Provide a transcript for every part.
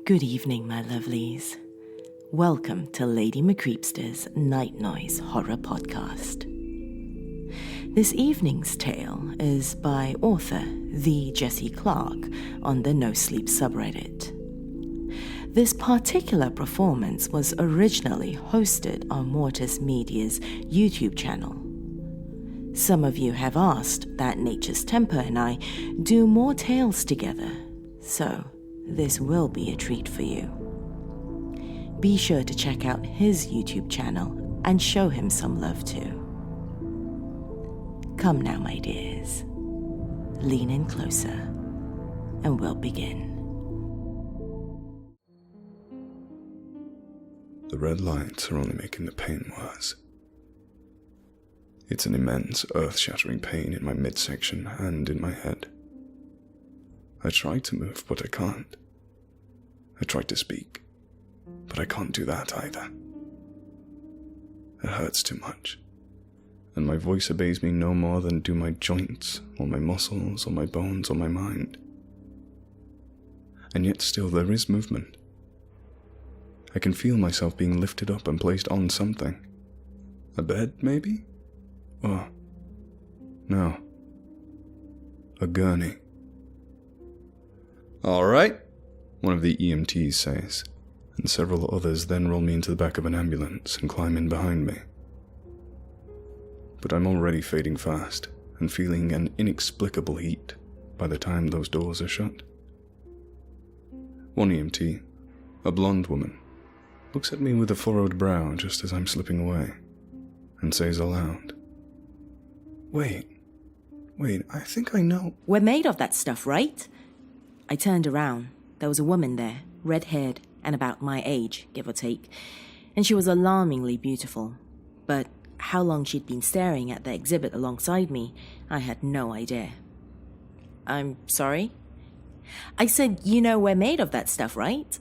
Good evening, my lovelies. Welcome to Lady McCreepster's Night Noise Horror Podcast. This evening's tale is by author TheJessieClark on the No Sleep subreddit. This particular performance was originally hosted on Mortis Media's YouTube channel. Some of you have asked that Nature's Temper and I do more tales together, so this will be a treat for you. Be sure to check out his YouTube channel and show him some love too. Come now, my dears. Lean in closer and we'll begin. The red lights are only making the pain worse. It's an immense, earth-shattering pain in my midsection and in my head. I try to move, but I can't. I try to speak, but I can't do that either. It hurts too much, and my voice obeys me no more than do my joints, or my muscles, or my bones, or my mind. And yet still there is movement. I can feel myself being lifted up and placed on something. A bed, maybe? Or, no, a gurney. "All right," one of the EMTs says, and several others then roll me into the back of an ambulance and climb in behind me. But I'm already fading fast and feeling an inexplicable heat by the time those doors are shut. One EMT, a blonde woman, looks at me with a furrowed brow just as I'm slipping away, and says aloud, Wait, I think I know." We're made of that stuff, right? I turned around. There was a woman there, red-haired and about my age, give or take, and she was alarmingly beautiful. But how long she'd been staring at the exhibit alongside me, I had no idea. "I'm sorry?" I said, "You know we're made of that stuff, right?"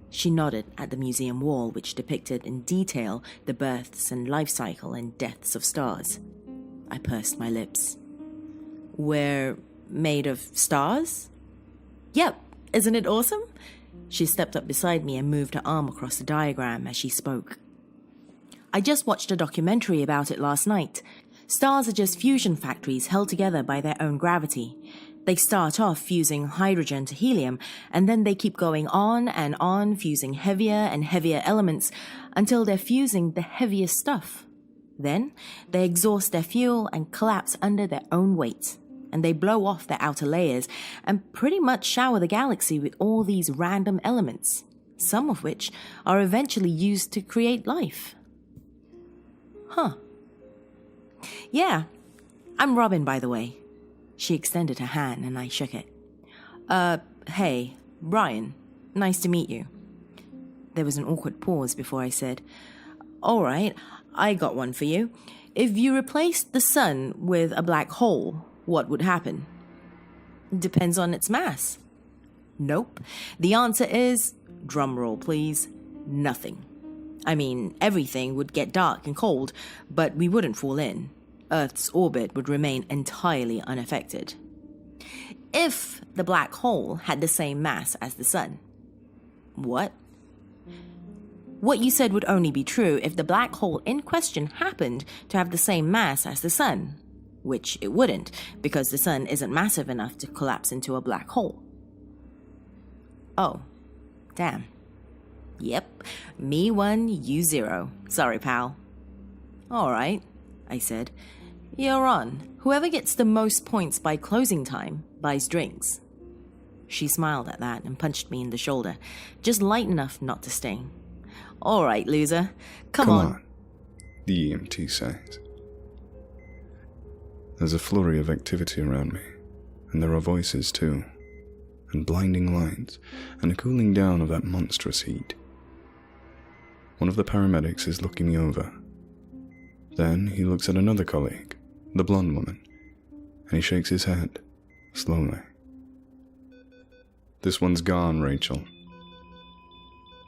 She nodded at the museum wall, which depicted in detail the births and life cycle and deaths of stars. I pursed my lips. "We're made of stars?" "Yep, isn't it awesome?" She stepped up beside me and moved her arm across the diagram as she spoke. "I just watched a documentary about it last night. Stars are just fusion factories held together by their own gravity. They start off fusing hydrogen to helium, and then they keep going on and on, fusing heavier and heavier elements until they're fusing the heaviest stuff. Then they exhaust their fuel and collapse under their own weight, and they blow off their outer layers and pretty much shower the galaxy with all these random elements, some of which are eventually used to create life." "Huh. Yeah, I'm Robin, by the way." She extended her hand and I shook it. Hey, Brian, nice to meet you." There was an awkward pause before I said, "All right, I got one for you. If you replaced the sun with a black hole, what would happen?" "Depends on its mass." "Nope. The answer is, drumroll please, nothing. I mean, everything would get dark and cold, but we wouldn't fall in. Earth's orbit would remain entirely unaffected. If the black hole had the same mass as the sun." "What?" "What you said would only be true if the black hole in question happened to have the same mass as the sun, which it wouldn't, because the sun isn't massive enough to collapse into a black hole." "Oh, damn. Yep, me 1, you 0. Sorry, pal." "All right," I said. "You're on. Whoever gets the most points by closing time buys drinks." She smiled at that and punched me in the shoulder, just light enough not to sting. "All right, loser. Come on," the EMT says. There's a flurry of activity around me, and there are voices too, and blinding lights, and a cooling down of that monstrous heat. One of the paramedics is looking me over. Then he looks at another colleague, the blonde woman, and he shakes his head, slowly. "This one's gone, Rachel."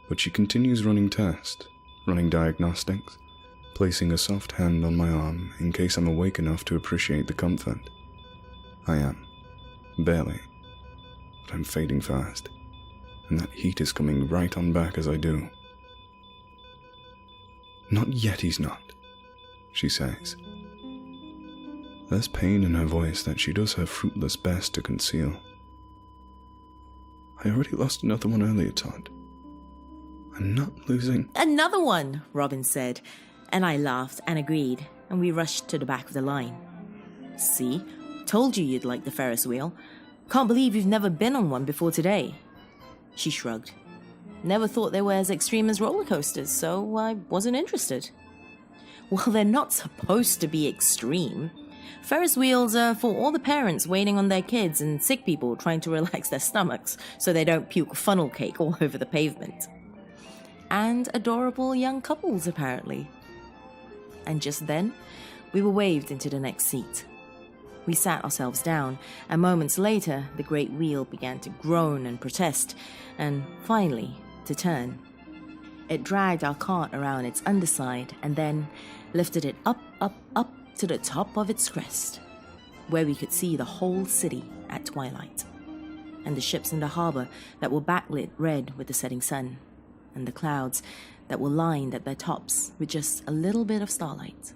But she continues running tests, running diagnostics, placing a soft hand on my arm in case I'm awake enough to appreciate the comfort. I am, barely, but I'm fading fast. and that heat is coming right on back as I do. Not yet, he's not, she says. There's pain in her voice that she does her fruitless best to conceal. I already lost another one earlier, Todd. I'm not losing. Another one, Robin said, and I laughed and agreed, and we rushed to the back of the line. See? Told you you'd like the Ferris wheel. Can't believe you've never been on one before today. She shrugged. Never thought they were as extreme as roller coasters, so I wasn't interested. Well, they're not supposed to be extreme. Ferris wheels are for all the parents waiting on their kids and sick people trying to relax their stomachs so they don't puke funnel cake all over the pavement. And adorable young couples, apparently. And just then, we were waved into the next seat. We sat ourselves down, and moments later, the great wheel began to groan and protest, and finally, to turn. It dragged our cart around its underside, and then lifted it up, up, up to the top of its crest, where we could see the whole city at twilight, and the ships in the harbor that were backlit red with the setting sun, and the clouds that were lined at their tops with just a little bit of starlight.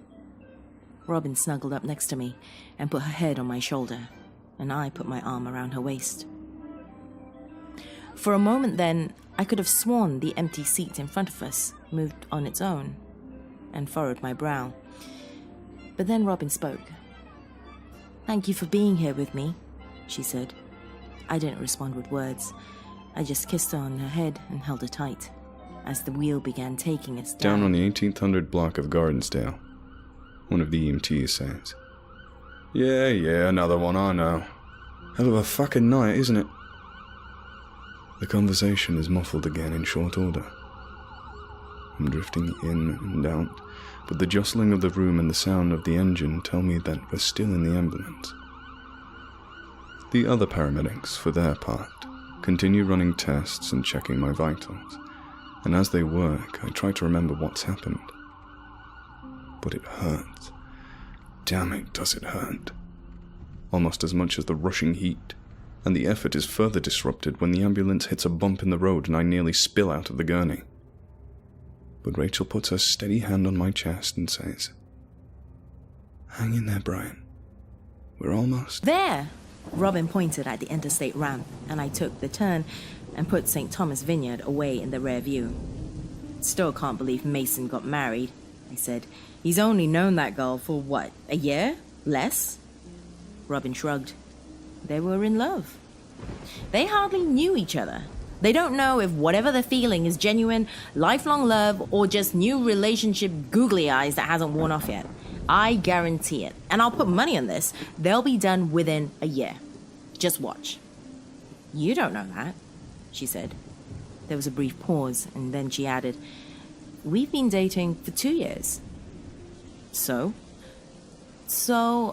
Robin snuggled up next to me and put her head on my shoulder, and I put my arm around her waist. For a moment then, I could have sworn the empty seat in front of us moved on its own, and furrowed my brow. But then Robin spoke. "Thank you for being here with me," she said. I didn't respond with words. I just kissed her on her head and held her tight, as the wheel began taking us down. Down on the 1800 block of Gardensdale, one of the EMTs says. Yeah, another one, I know. Hell of a fucking night, isn't it? The conversation is muffled again in short order. I'm drifting in and out, but the jostling of the room and the sound of the engine tell me that we're still in the ambulance. The other paramedics, for their part, continue running tests and checking my vitals, and as they work, I try to remember what's happened. But it hurts. Damn it, does it hurt. Almost as much as the rushing heat, and the effort is further disrupted when the ambulance hits a bump in the road and I nearly spill out of the gurney. But Rachel puts her steady hand on my chest and says, "Hang in there, Brian. We're almost..." There! Robin pointed at the interstate ramp, and I took the turn and put St. Thomas Vineyard away in the rear view. "Still can't believe Mason got married," I said. "He's only known that girl for what, a year? Less?" Robin shrugged. They were in love. They hardly knew each other. They don't know if whatever they're feeling is genuine, lifelong love, or just new relationship googly eyes that hasn't worn off yet. I guarantee it, and I'll put money on this, they'll be done within a year. Just watch. "You don't know that," she said. There was a brief pause, and then she added, "We've been dating for 2 years. So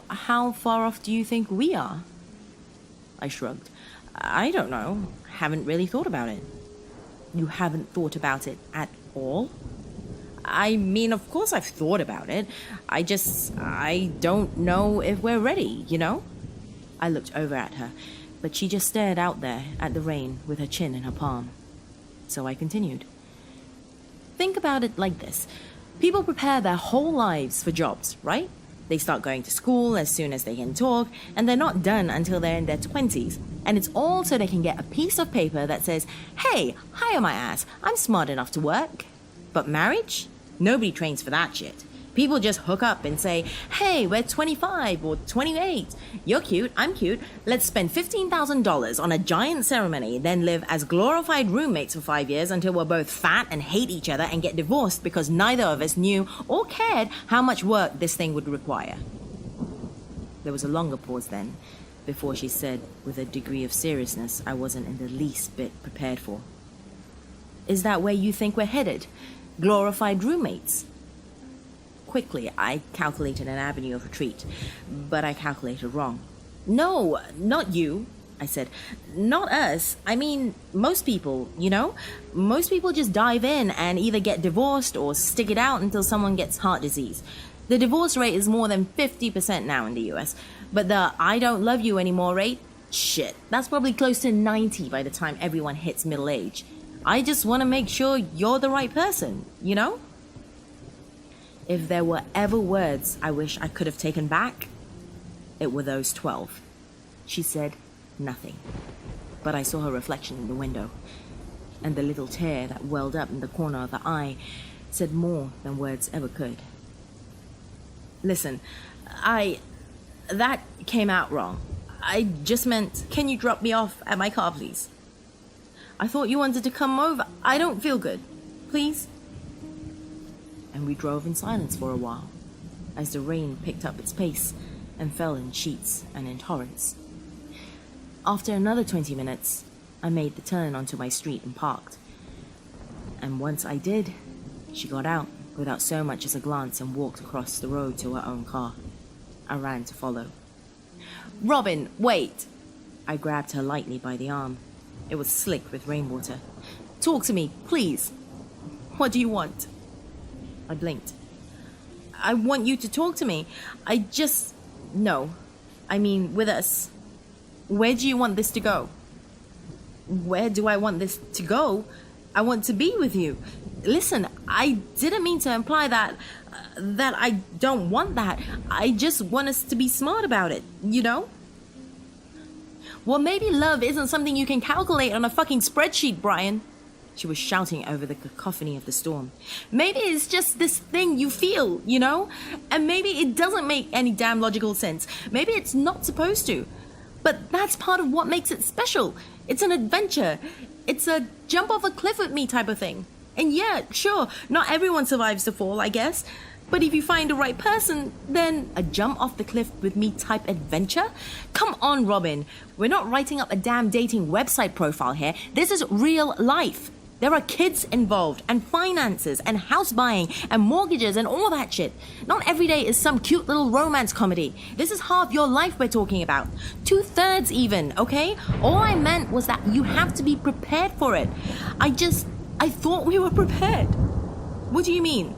how far off do you think we are?" I shrugged. "I don't know. Haven't really thought about it." "You haven't thought about it at all?" "I mean, of course I've thought about it. I don't know if we're ready, you know?" I looked over at her, but she just stared out there at the rain with her chin in her palm. So I continued. "Think about it like this. People prepare their whole lives for jobs, right? They start going to school as soon as they can talk, and they're not done until they're in their 20s. And it's all so they can get a piece of paper that says, 'Hey, hire my ass, I'm smart enough to work.' But marriage? Nobody trains for that shit. People just hook up and say, 'Hey, we're 25 or 28. You're cute, I'm cute. Let's spend $15,000 on a giant ceremony, then live as glorified roommates for 5 years until we're both fat and hate each other and get divorced because neither of us knew or cared how much work this thing would require.'" There was a longer pause then, before she said, with a degree of seriousness I wasn't in the least bit prepared for, "Is that where you think we're headed? Glorified roommates?" Quickly, I calculated an avenue of retreat, but I calculated wrong. "No, not you," I said. "Not us. I mean, most people, you know? Most people just dive in and either get divorced or stick it out until someone gets heart disease. The divorce rate is more than 50% now in the US, but the 'I don't love you anymore' rate, Shit, that's probably close to 90 by the time everyone hits middle age. I just want to make sure you're the right person, you know? If there were ever words I wish I could have taken back, it were those 12. She said nothing, but I saw her reflection in the window, and the little tear that welled up in the corner of her eye said more than words ever could. Listen, that came out wrong. I just meant, can you drop me off at my car, please? I thought you wanted to come over. I don't feel good. Please? And we drove in silence for a while, as the rain picked up its pace and fell in sheets and in torrents. After another 20 minutes, I made the turn onto my street and parked. And once I did, she got out without so much as a glance and walked across the road to her own car. I ran to follow. Robin, wait! I grabbed her lightly by the arm. It was slick with rainwater. Talk to me, please. What do you want? I blinked. I want you to talk to me. No. I mean, with us. Where do you want this to go? Where do I want this to go? I want to be with you. Listen, I didn't mean to imply that I don't want that. I just want us to be smart about it, you know? Well, maybe love isn't something you can calculate on a fucking spreadsheet, Brian. She was shouting over the cacophony of the storm. Maybe it's just this thing you feel, you know? And maybe it doesn't make any damn logical sense. Maybe it's not supposed to. But that's part of what makes it special. It's an adventure. It's a jump off a cliff with me type of thing. And yeah, sure, not everyone survives the fall, I guess. But if you find the right person, then a jump off the cliff with me type adventure? Come on, Robin. We're not writing up a damn dating website profile here. This is real life. There are kids involved, and finances, and house buying, and mortgages, and all that shit. Not every day is some cute little romance comedy. This is half your life we're talking about. 2/3 even, okay? All I meant was that you have to be prepared for it. I thought we were prepared. What do you mean?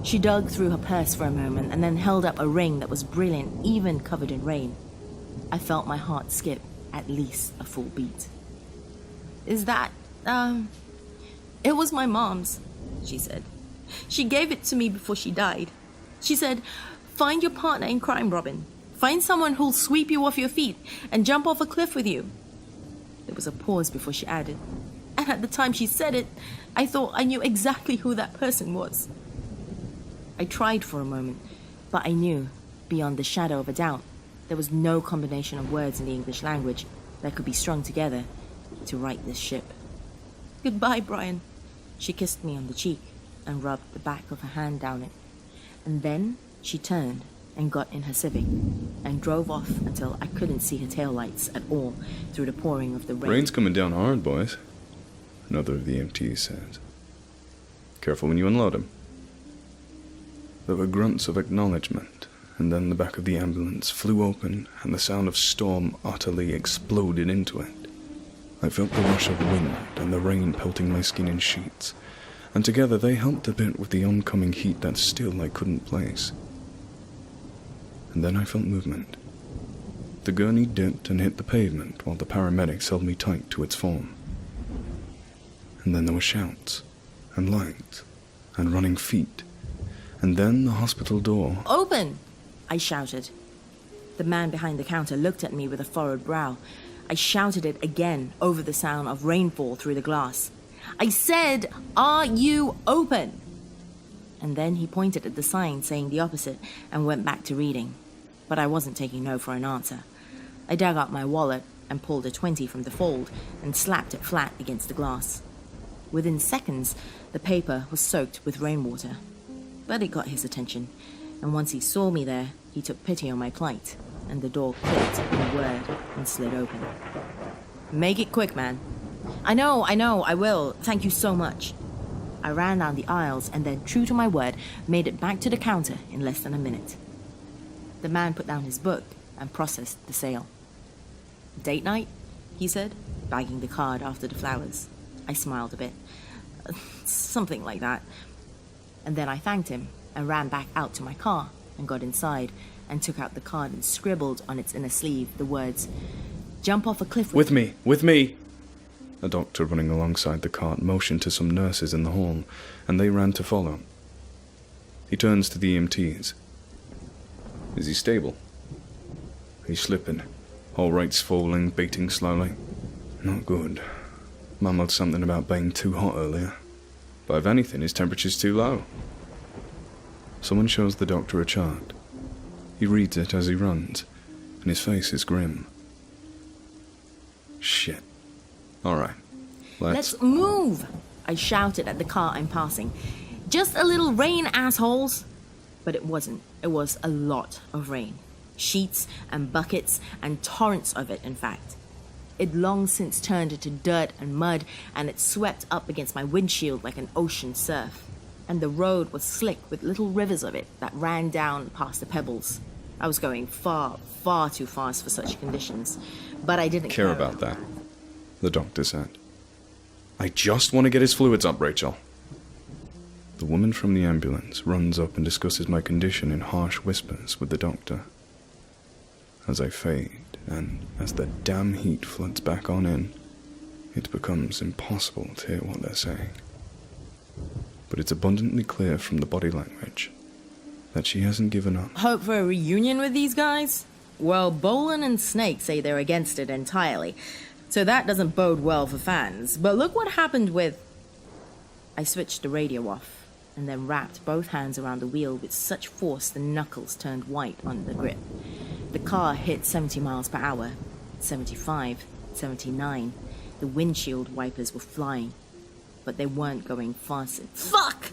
She dug through her purse for a moment and then held up a ring that was brilliant, even covered in rain. I felt my heart skip at least a full beat. Is that, It was my mom's, she said. She gave it to me before she died. She said, find your partner in crime, Robin. Find someone who'll sweep you off your feet and jump off a cliff with you. There was a pause before she added, and at the time she said it, I thought I knew exactly who that person was. I tried for a moment, but I knew, beyond the shadow of a doubt, there was no combination of words in the English language that could be strung together to right this ship. Goodbye, Brian. She kissed me on the cheek and rubbed the back of her hand down it. And then she turned and got in her Civic and drove off until I couldn't see her taillights at all through the pouring of the rain. Rain's coming down hard, boys, another of the EMTs said. Careful when you unload him. There were grunts of acknowledgement, and then the back of the ambulance flew open and the sound of storm utterly exploded into it. I felt the rush of wind and the rain pelting my skin in sheets, and together they helped a bit with the oncoming heat that still I couldn't place. And then I felt movement. The gurney dipped and hit the pavement while the paramedics held me tight to its form. And then there were shouts, and lights, and running feet, and then the hospital door. Open! I shouted. The man behind the counter looked at me with a furrowed brow. I shouted it again over the sound of rainfall through the glass. I said, are you open? And then he pointed at the sign saying the opposite and went back to reading. But I wasn't taking no for an answer. I dug out my wallet and pulled a 20 from the fold and slapped it flat against the glass. Within seconds, the paper was soaked with rainwater. But it got his attention, and once he saw me there, he took pity on my plight, and the door clicked in a word and slid open. Make it quick, man. I know, I will. Thank you so much. I ran down the aisles and then, true to my word, made it back to the counter in less than a minute. The man put down his book and processed the sale. Date night? He said, bagging the card after the flowers. I smiled a bit. Something like that. And then I thanked him and ran back out to my car and got inside and took out the card and scribbled on its inner sleeve the words, "Jump off a cliff With me! A doctor running alongside the cart motioned to some nurses in the hall, and they ran to follow. He turns to the EMTs. Is he stable? He's slipping. All right swollen, beating slowly. Not good. Mumbled something about being too hot earlier. But if anything, his temperature's too low. Someone shows the doctor a chart. He reads it as he runs, and his face is grim. Shit. Alright. Let's move! I shouted at the car I'm passing. Just a little rain, assholes! But it wasn't. It was a lot of rain. Sheets and buckets and torrents of it, in fact. It long since turned into dirt and mud, and it swept up against my windshield like an ocean surf. And the road was slick with little rivers of it that ran down past the pebbles. I was going far, far too fast for such conditions, but I didn't care about that, the doctor said. I just want to get his fluids up, Rachel. The woman from the ambulance runs up and discusses my condition in harsh whispers with the doctor. As I fade, and as the damn heat floods back on in, it becomes impossible to hear what they're saying. But it's abundantly clear from the body language that she hasn't given up. Hope for a reunion with these guys? Well, Bolin and Snake say they're against it entirely, so that doesn't bode well for fans. But look what happened with... I switched the radio off, and then wrapped both hands around the wheel with such force the knuckles turned white on the grip. The car hit 70 miles per hour, 75, 79. The windshield wipers were flying, but they weren't going fast. Fuck!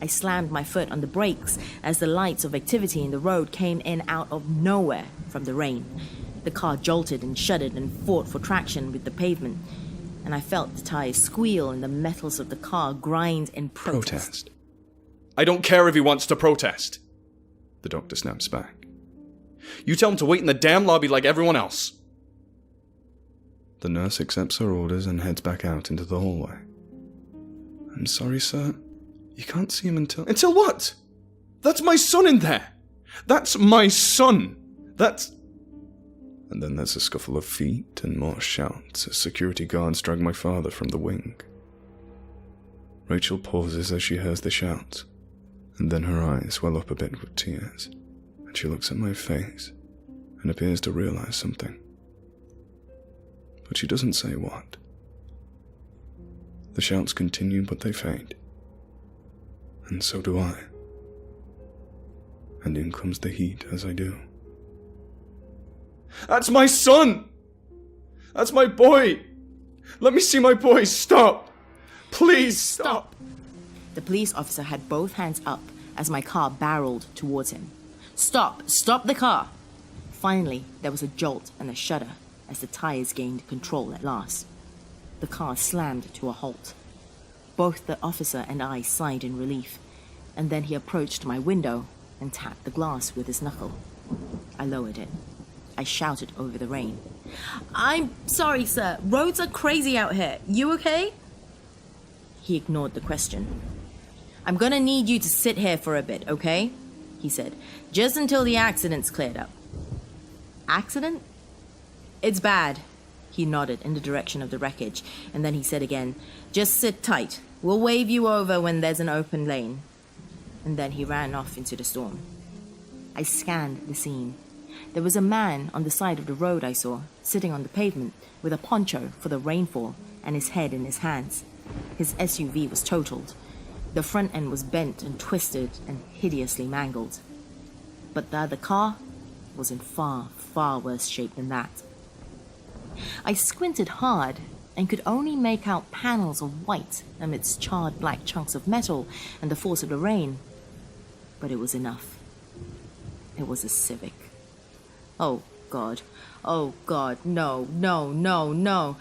I slammed my foot on the brakes as the lights of activity in the road came in out of nowhere from the rain. The car jolted and shuddered and fought for traction with the pavement, and I felt the tires squeal and the metals of the car grind in protest. I don't care if he wants to protest, the doctor snaps back. You tell him to wait in the damn lobby like everyone else. The nurse accepts her orders and heads back out into the hallway. I'm sorry, sir. You can't see him until... Until what? That's my son in there! That's my son! That's... And then there's a scuffle of feet and more shouts as security guards drag my father from the wing. Rachel pauses as she hears the shouts, and then her eyes well up a bit with tears, and she looks at my face and appears to realize something. But she doesn't say what. The shouts continue, but they fade. And so do I. And in comes the heat as I do. That's my son! That's my boy! Let me see my boy! Stop! Please stop! The police officer had both hands up as my car barreled towards him. Stop! Stop the car! Finally, there was a jolt and a shudder as the tires gained control at last. The car slammed to a halt. Both the officer and I sighed in relief, and then he approached my window and tapped the glass with his knuckle. I lowered it. I shouted over the rain. I'm sorry, sir. Roads are crazy out here. You okay? He ignored the question. I'm gonna need you to sit here for a bit, okay? He said, just until the accident's cleared up. Accident? It's bad. He nodded in the direction of the wreckage, and then he said again, just sit tight. We'll wave you over when there's an open lane. And then he ran off into the storm. I scanned the scene. There was a man on the side of the road I saw, sitting on the pavement, with a poncho for the rainfall and his head in his hands. His SUV was totaled. The front end was bent and twisted and hideously mangled. But the other car was in far, far worse shape than that. I squinted hard and could only make out panels of white amidst charred black chunks of metal and the force of the rain. But it was enough. It was a Civic. Oh, God. Oh, God. No, no, no, no.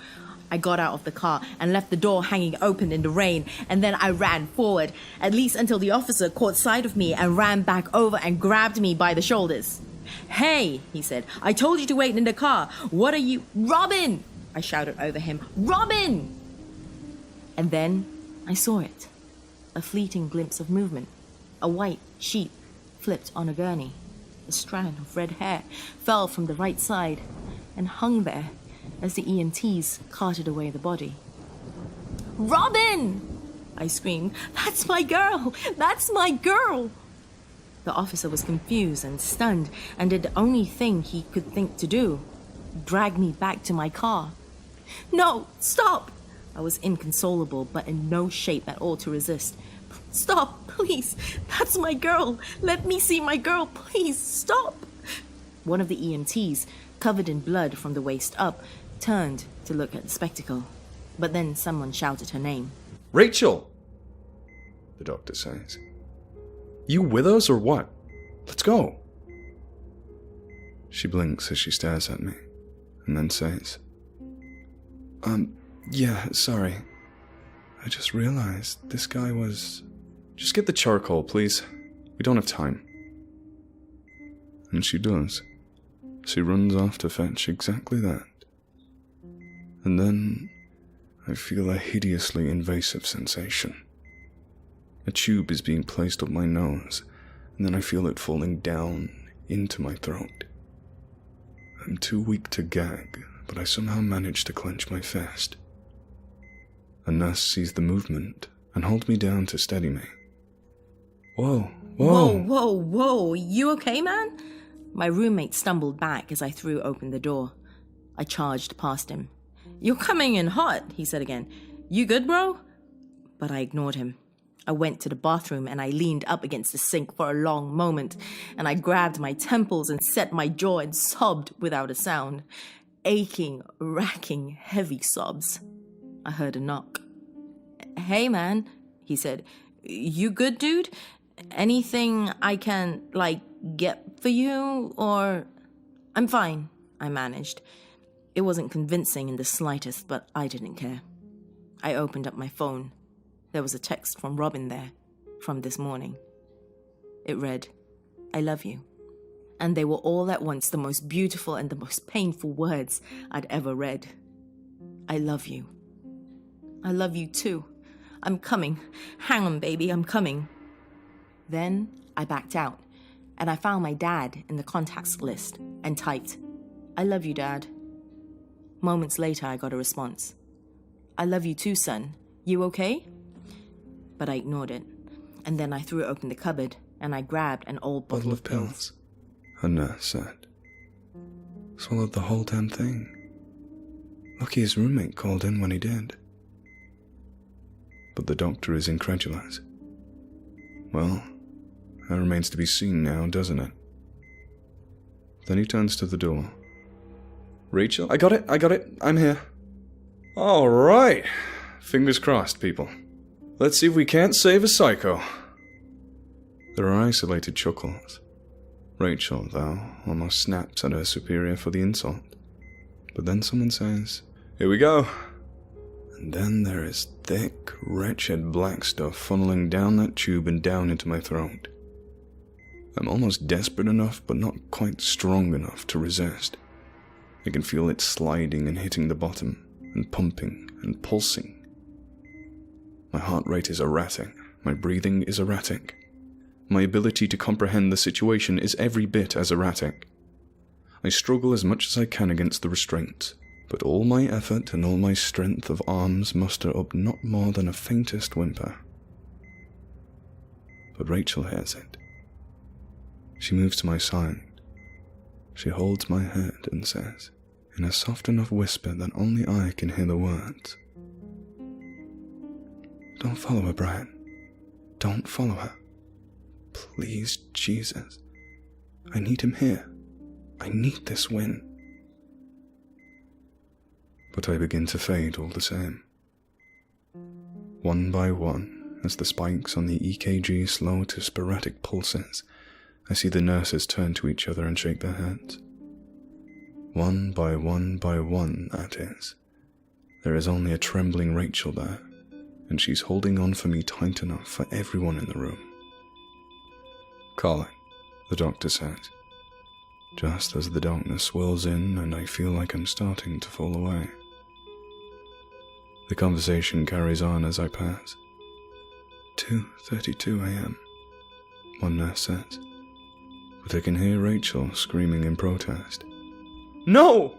I got out of the car and left the door hanging open in the rain, and then I ran forward, at least until the officer caught sight of me and ran back over and grabbed me by the shoulders. Hey, he said, I told you to wait in the car. What are you... Robin! I shouted over him. Robin! And then I saw it. A fleeting glimpse of movement. A white sheep flipped on a gurney. A strand of red hair fell from the right side and hung there as the EMTs carted away the body. "Robin!" I screamed. "That's my girl! That's my girl!" The officer was confused and stunned and did the only thing he could think to do: drag me back to my car. "No, stop!" I was inconsolable, but in no shape at all to resist. "Stop, please! That's my girl! Let me see my girl, please! Stop!" One of the EMTs, covered in blood from the waist up, turned to look at the spectacle. But then someone shouted her name. "Rachel!" the doctor says. "You with us or what? Let's go." She blinks as she stares at me, and then says, Yeah, sorry. I just realized this guy was... Just get the charcoal, please. We don't have time." And she does. She runs off to fetch exactly that. And then I feel a hideously invasive sensation. A tube is being placed up my nose, and then I feel it falling down into my throat. I'm too weak to gag, but I somehow manage to clench my fist. A nurse sees the movement and holds me down to steady me. Whoa. Whoa. You okay, man? My roommate stumbled back as I threw open the door. I charged past him. "You're coming in hot," he said again. "You good, bro?" But I ignored him. I went to the bathroom and I leaned up against the sink for a long moment, and I grabbed my temples and set my jaw and sobbed without a sound. Aching, racking, heavy sobs. I heard a knock. "Hey, man," he said. "You good, dude? Anything I can, get for you, or..." "I'm fine," I managed. It wasn't convincing in the slightest, but I didn't care. I opened up my phone. There was a text from Robin there, from this morning. It read, "I love you." And they were all at once the most beautiful and the most painful words I'd ever read. I love you. I love you too. I'm coming. Hang on, baby, I'm coming. Then I backed out, and I found my dad in the contacts list and typed, "I love you, Dad." Moments later, I got a response. "I love you too, son. You okay?" But I ignored it, and then I threw open the cupboard, and I grabbed an old bottle of pills. A nurse said. Swallowed the whole damn thing. Lucky his roommate called in when he did. But the doctor is incredulous. Well, that remains to be seen now, doesn't it? Then he turns to the door. "Rachel, I got it, I'm here." "All right. Fingers crossed, people. Let's see if we can't save a psycho." There are isolated chuckles. Rachel, though, almost snaps at her superior for the insult. But then someone says, "Here we go." And then there is thick, wretched black stuff funneling down that tube and down into my throat. I'm almost desperate enough, but not quite strong enough to resist. I can feel it sliding and hitting the bottom, and pumping and pulsing. My heart rate is erratic, my breathing is erratic. My ability to comprehend the situation is every bit as erratic. I struggle as much as I can against the restraints, but all my effort and all my strength of arms muster up not more than a faintest whimper. But Rachel hears it. She moves to my side. She holds my head and says, in a soft enough whisper that only I can hear the words, "Don't follow her, Brian. Don't follow her. Please, Jesus. I need him here. I need this win." But I begin to fade all the same. One by one, as the spikes on the EKG slow to sporadic pulses, I see the nurses turn to each other and shake their heads. One by one, that is. There is only a trembling Rachel there, and she's holding on for me tight enough for everyone in the room. "Call it," the doctor says, just as the darkness swirls in and I feel like I'm starting to fall away. The conversation carries on as I pass. 2:32 a.m., one nurse says. but I can hear Rachel screaming in protest. No!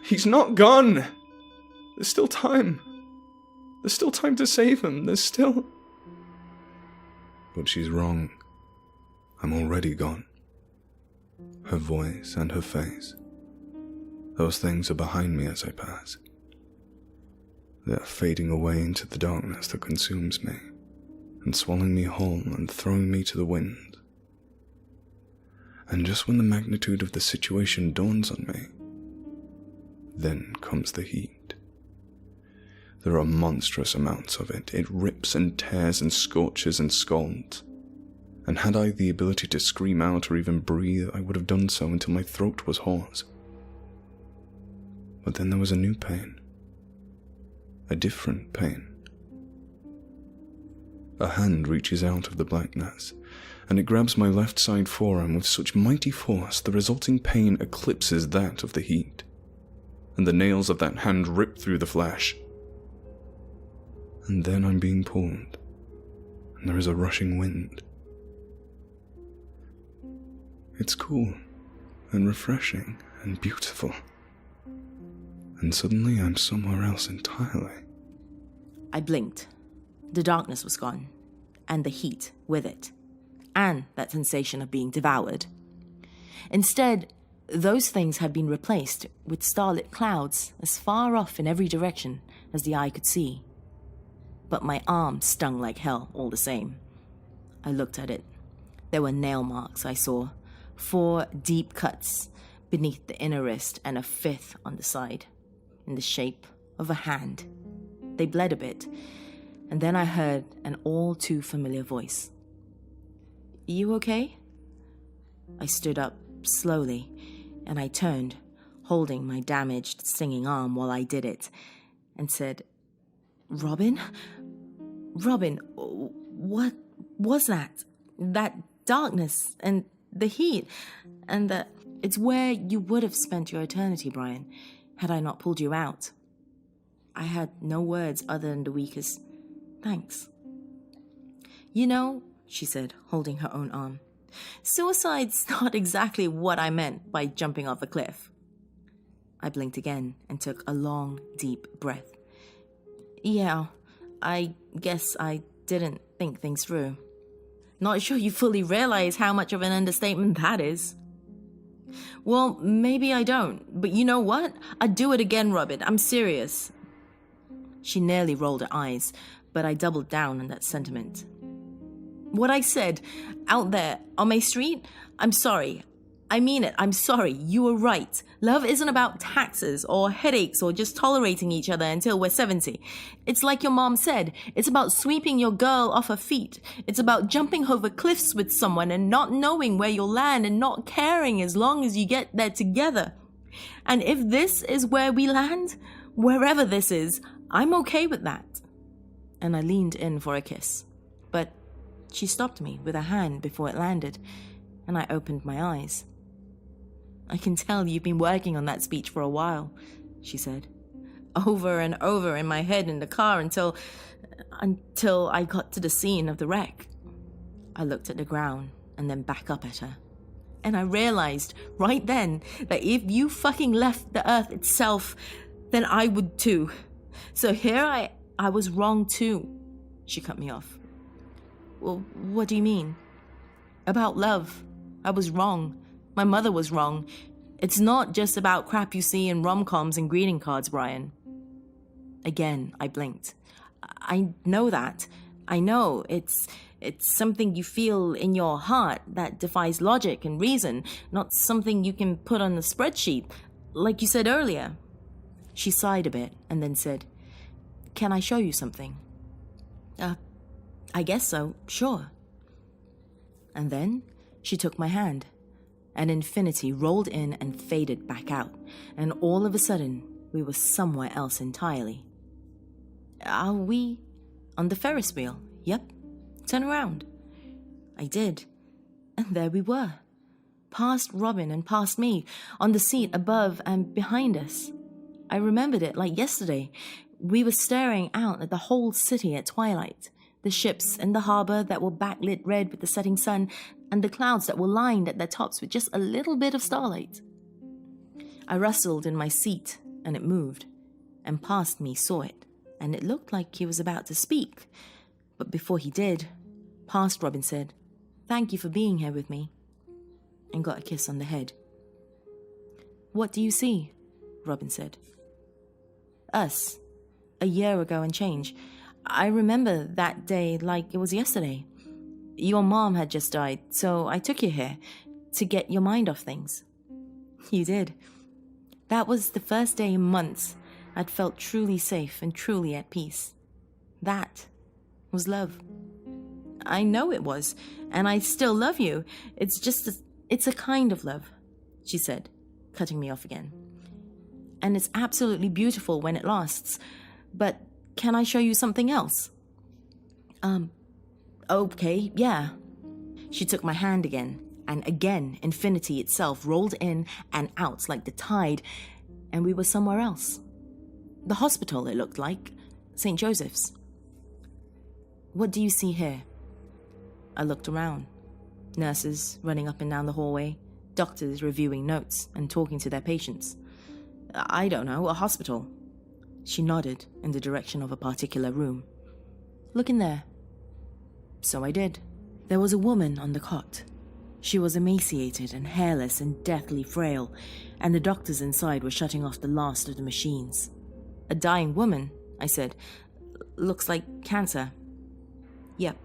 He's not gone! There's still time. There's still time to save him. There's still... But she's wrong. I'm already gone. Her voice and her face. Those things are behind me as I pass. They're fading away into the darkness that consumes me, and swallowing me whole and throwing me to the wind. And just when the magnitude of the situation dawns on me, then comes the heat. There are monstrous amounts of it. It rips and tears and scorches and scalds. And had I the ability to scream out or even breathe, I would have done so until my throat was hoarse. But then there was a new pain. A different pain. A hand reaches out of the blackness, and it grabs my left side forearm with such mighty force the resulting pain eclipses that of the heat, and the nails of that hand rip through the flesh. And then I'm being pulled, and there is a rushing wind. It's cool, and refreshing, and beautiful. And suddenly I'm somewhere else entirely. I blinked. The darkness was gone, and the heat with it, and that sensation of being devoured. Instead, those things had been replaced with starlit clouds as far off in every direction as the eye could see. But my arm stung like hell all the same. I looked at it. There were nail marks I saw, 4 deep cuts beneath the inner wrist and a 5th on the side, in the shape of a hand. They bled a bit, and then I heard an all too familiar voice. "You okay?" I stood up slowly, and I turned, holding my damaged, stinging arm while I did it, and said, "Robin? Robin, what was that? That darkness and the heat, and the... It's where you would have spent your eternity, Brian, had I not pulled you out." I had no words other than the weakest thanks. "You know," she said, holding her own arm, "suicide's not exactly what I meant by jumping off a cliff." I blinked again and took a long, deep breath. "Yeah, I guess I didn't think things through. Not sure you fully realize how much of an understatement that is." "Well, maybe I don't, but you know what? I'd do it again, Robin. I'm serious." She nearly rolled her eyes, but I doubled down on that sentiment. "What I said out there on my street, I'm sorry. I mean it. I'm sorry. You were right. Love isn't about taxes or headaches or just tolerating each other until we're 70. It's like your mom said. It's about sweeping your girl off her feet. It's about jumping over cliffs with someone and not knowing where you'll land and not caring as long as you get there together. And if this is where we land, wherever this is, I'm okay with that." And I leaned in for a kiss. But she stopped me with a hand before it landed, and I opened my eyes. "I can tell you've been working on that speech for a while," she said. "Over and over in my head in the car until I got to the scene of the wreck." I looked at the ground and then back up at her. And I realized right then that if you fucking left the earth itself, then I would too. So here I was wrong too. She cut me off. "Well, what do you mean?" "About love. I was wrong. My mother was wrong. It's not just about crap you see in rom-coms and greeting cards, Brian." Again, I blinked. "I know that. I know. It's something you feel in your heart that defies logic and reason, not something you can put on a spreadsheet, like you said earlier." She sighed a bit and then said, "Can I show you something?" I guess so, sure." And then she took my hand. An infinity rolled in and faded back out, and all of a sudden, we were somewhere else entirely. "Are we on the Ferris wheel?" "Yep. Turn around." I did, and there we were, past Robin and past me, on the seat above and behind us. I remembered it like yesterday. We were staring out at the whole city at twilight, The ships in the harbor that were backlit red with the setting sun, and the clouds that were lined at their tops with just a little bit of starlight. I rustled in my seat, and it moved, and past me saw it, and it looked like he was about to speak. But before he did, past Robin said, "Thank you for being here with me," and got a kiss on the head. "What do you see?" Robin said. "Us. A year ago and change. I remember that day like it was yesterday. Your mom had just died, so I took you here to get your mind off things." "You did. That was the first day in months I'd felt truly safe and truly at peace. That was love." "I know it was, and I still love you. It's a kind of love," she said, cutting me off again. "And it's absolutely beautiful when it lasts. But can I show you something else?" Okay, yeah." She took my hand again, and again infinity itself rolled in and out like the tide, and we were somewhere else. The hospital, it looked like. St. Joseph's. "What do you see here?" I looked around. Nurses running up and down the hallway, doctors reviewing notes and talking to their patients. "I don't know, a hospital." She nodded in the direction of a particular room. "Look in there." So I did. There was a woman on the cot. She was emaciated and hairless and deathly frail, and the doctors inside were shutting off the last of the machines. "A dying woman," I said. "Looks like cancer." "Yep.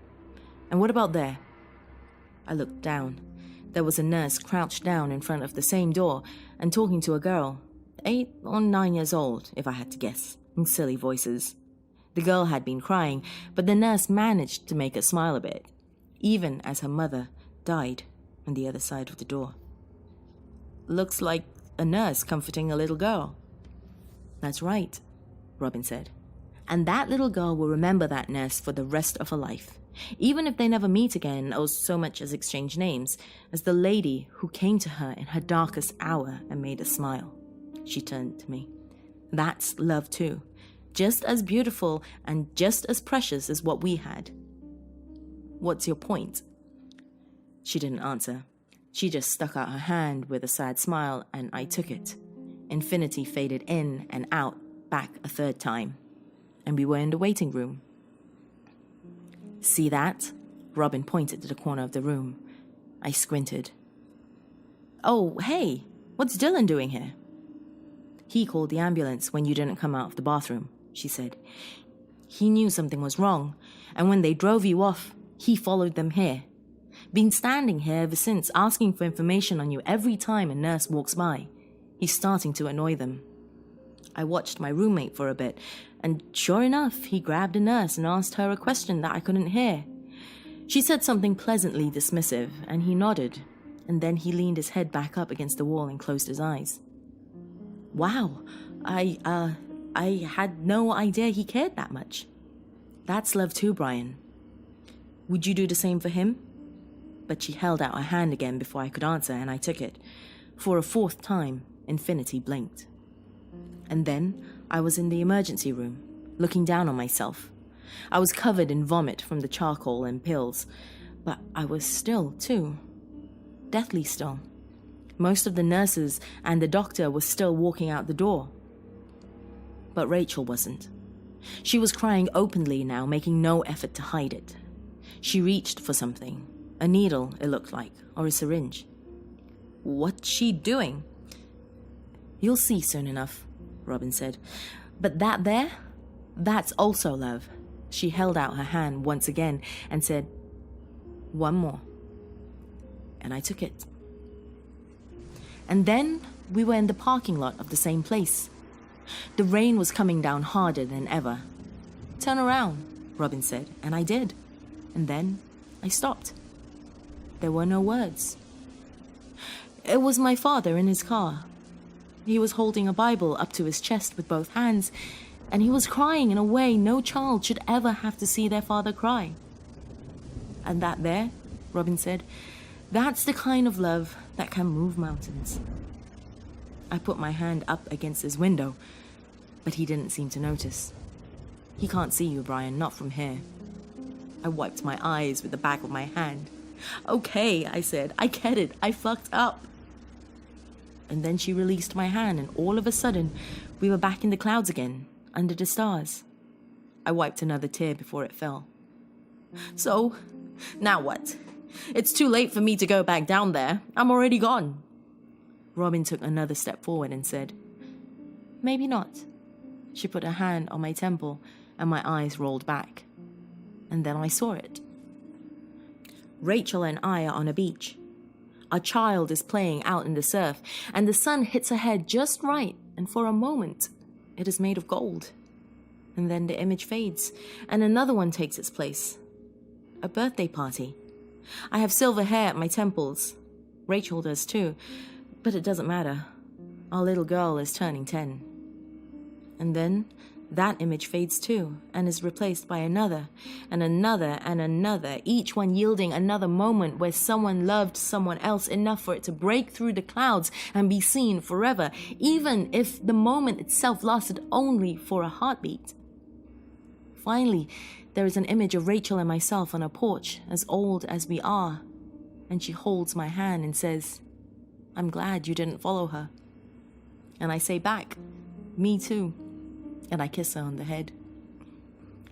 And what about there?" I looked down. There was a nurse crouched down in front of the same door and talking to a girl, 8 or 9 years old, if I had to guess, in silly voices. The girl had been crying, but the nurse managed to make her smile a bit, even as her mother died on the other side of the door. "Looks like a nurse comforting a little girl." "That's right," Robin said. "And that little girl will remember that nurse for the rest of her life, even if they never meet again or so much as exchange names, as the lady who came to her in her darkest hour and made her smile." She turned to me. "That's love too. Just as beautiful and just as precious as what we had." "What's your point?" She didn't answer. She just stuck out her hand with a sad smile, and I took it. Infinity faded in and out, back a third time, and we were in the waiting room. "See that?" Robin pointed to the corner of the room. I squinted. "Oh, hey, what's Dylan doing here?" "He called the ambulance when you didn't come out of the bathroom," she said. "He knew something was wrong, and when they drove you off, he followed them here. Been standing here ever since, asking for information on you every time a nurse walks by. He's starting to annoy them." I watched my roommate for a bit, and sure enough, he grabbed a nurse and asked her a question that I couldn't hear. She said something pleasantly dismissive, and he nodded, and then he leaned his head back up against the wall and closed his eyes. "Wow, I had no idea he cared that much." "That's love too, Brian. Would you do the same for him?" But she held out her hand again before I could answer, and I took it. For a fourth time, Infinity blinked. And then I was in the emergency room, looking down on myself. I was covered in vomit from the charcoal and pills, but I was still, too. Deathly still. Most of the nurses and the doctor were still walking out the door. But Rachel wasn't. She was crying openly now, making no effort to hide it. She reached for something. A needle, it looked like, or a syringe. "What's she doing?" "You'll see soon enough," Robin said. "But that there? That's also love." She held out her hand once again and said, "One more." And I took it. And then we were in the parking lot of the same place. The rain was coming down harder than ever. "Turn around," Robin said, and I did. And then I stopped. There were no words. It was my father in his car. He was holding a Bible up to his chest with both hands, and he was crying in a way no child should ever have to see their father cry. "And that there," Robin said, "that's the kind of love that can move mountains." I put my hand up against his window, but he didn't seem to notice. "He can't see you, Brian, not from here." I wiped my eyes with the back of my hand. Okay, I said, I get it, I fucked up. And then she released my hand, and all of a sudden, we were back in the clouds again, under the stars. I wiped another tear before it fell. So, now what? It's too late for me to go back down there. I'm already gone. Robin took another step forward and said, Maybe not. She put her hand on my temple, and my eyes rolled back. And then I saw it. Rachel and I are on a beach. A child is playing out in the surf, and the sun hits her head just right, and for a moment, it is made of gold. And then the image fades, and another one takes its place. A birthday party. I have silver hair at my temples. Rachel does too, but it doesn't matter. Our little girl is turning 10. And then that image fades too, and is replaced by another, and another, and another, each one yielding another moment where someone loved someone else enough for it to break through the clouds and be seen forever, even if the moment itself lasted only for a heartbeat. Finally, there is an image of Rachel and myself on a porch, as old as we are, and she holds my hand and says, I'm glad you didn't follow her. And I say back, me too. And I kiss her on the head.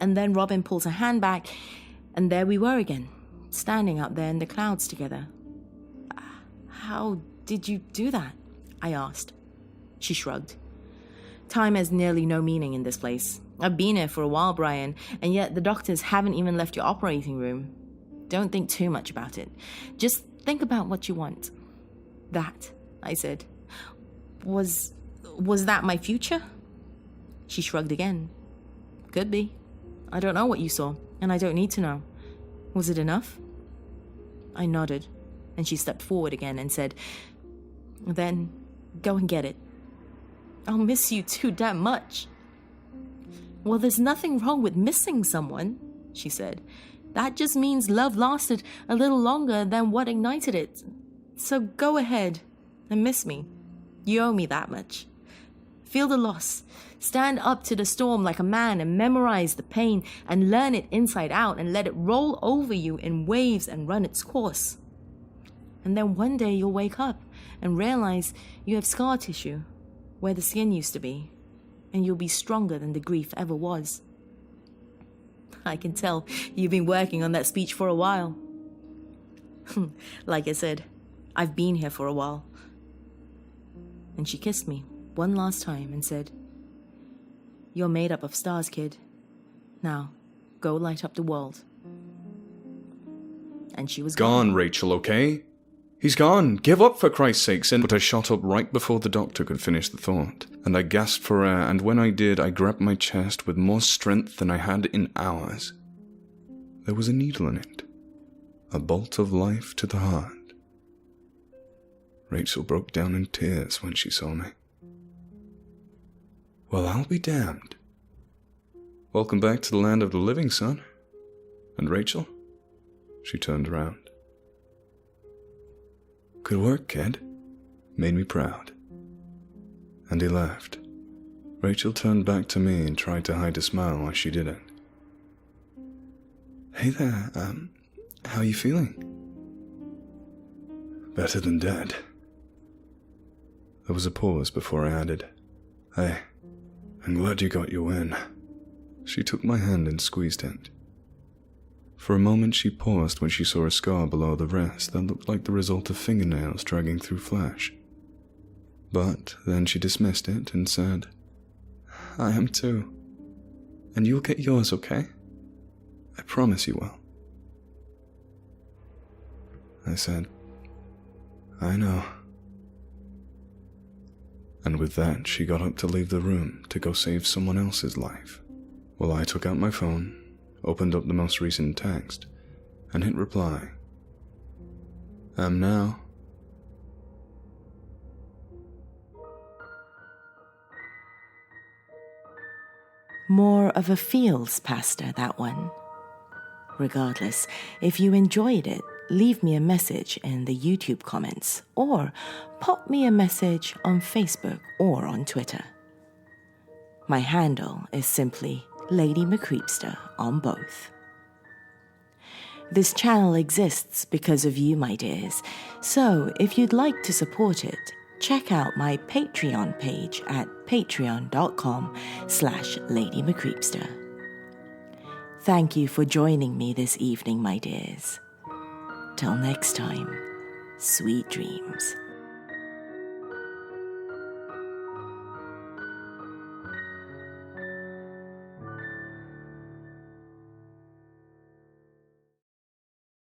And then Robin pulls her hand back, and there we were again, standing up there in the clouds together. How did you do that? I asked. She shrugged. Time has nearly no meaning in this place. I've been here for a while, Brian, and yet the doctors haven't even left your operating room. Don't think too much about it. Just think about what you want. That, I said. Was that my future? She shrugged again. Could be. I don't know what you saw, and I don't need to know. Was it enough? I nodded, and she stepped forward again and said, Then, go and get it. I'll miss you too damn much. Well, there's nothing wrong with missing someone, she said. That just means love lasted a little longer than what ignited it. So go ahead and miss me. You owe me that much. Feel the loss. Stand up to the storm like a man and memorize the pain and learn it inside out and let it roll over you in waves and run its course. And then one day you'll wake up and realize you have scar tissue where the skin used to be, and you'll be stronger than the grief ever was. I can tell you've been working on that speech for a while. Like I said, I've been here for a while. And she kissed me one last time and said, You're made up of stars, kid. Now, go light up the world. And she was gone. Rachel, okay? He's gone. Give up, for Christ's sakes. But I shot up right before the doctor could finish the thought, and I gasped for air, and when I did, I grabbed my chest with more strength than I had in hours. There was a needle in it, a bolt of life to the heart. Rachel broke down in tears when she saw me. Well, I'll be damned. Welcome back to the land of the living, son. And Rachel? She turned around. Good work, kid. Made me proud. And he laughed. Rachel turned back to me and tried to hide a smile while she did it. Hey there, how you feeling? Better than dead. There was a pause before I added, Hey, I'm glad you got your win. She took my hand and squeezed it. For a moment she paused when she saw a scar below the wrist that looked like the result of fingernails dragging through flesh. But then she dismissed it and said, I am too. And you'll get yours, okay? I promise you will. I said, I know. And with that, she got up to leave the room to go save someone else's life. Well, I took out my phone, opened up the most recent text, and hit reply. Now. More of a feels pasta, that one. Regardless, if you enjoyed it, leave me a message in the YouTube comments or pop me a message on Facebook or on Twitter. My handle is simply Lady McCreepster on both. This channel exists because of you, my dears, so if you'd like to support it, check out my Patreon page at patreon.com/LadyMcCreepster. Thank you for joining me this evening, my dears. Till next time, sweet dreams.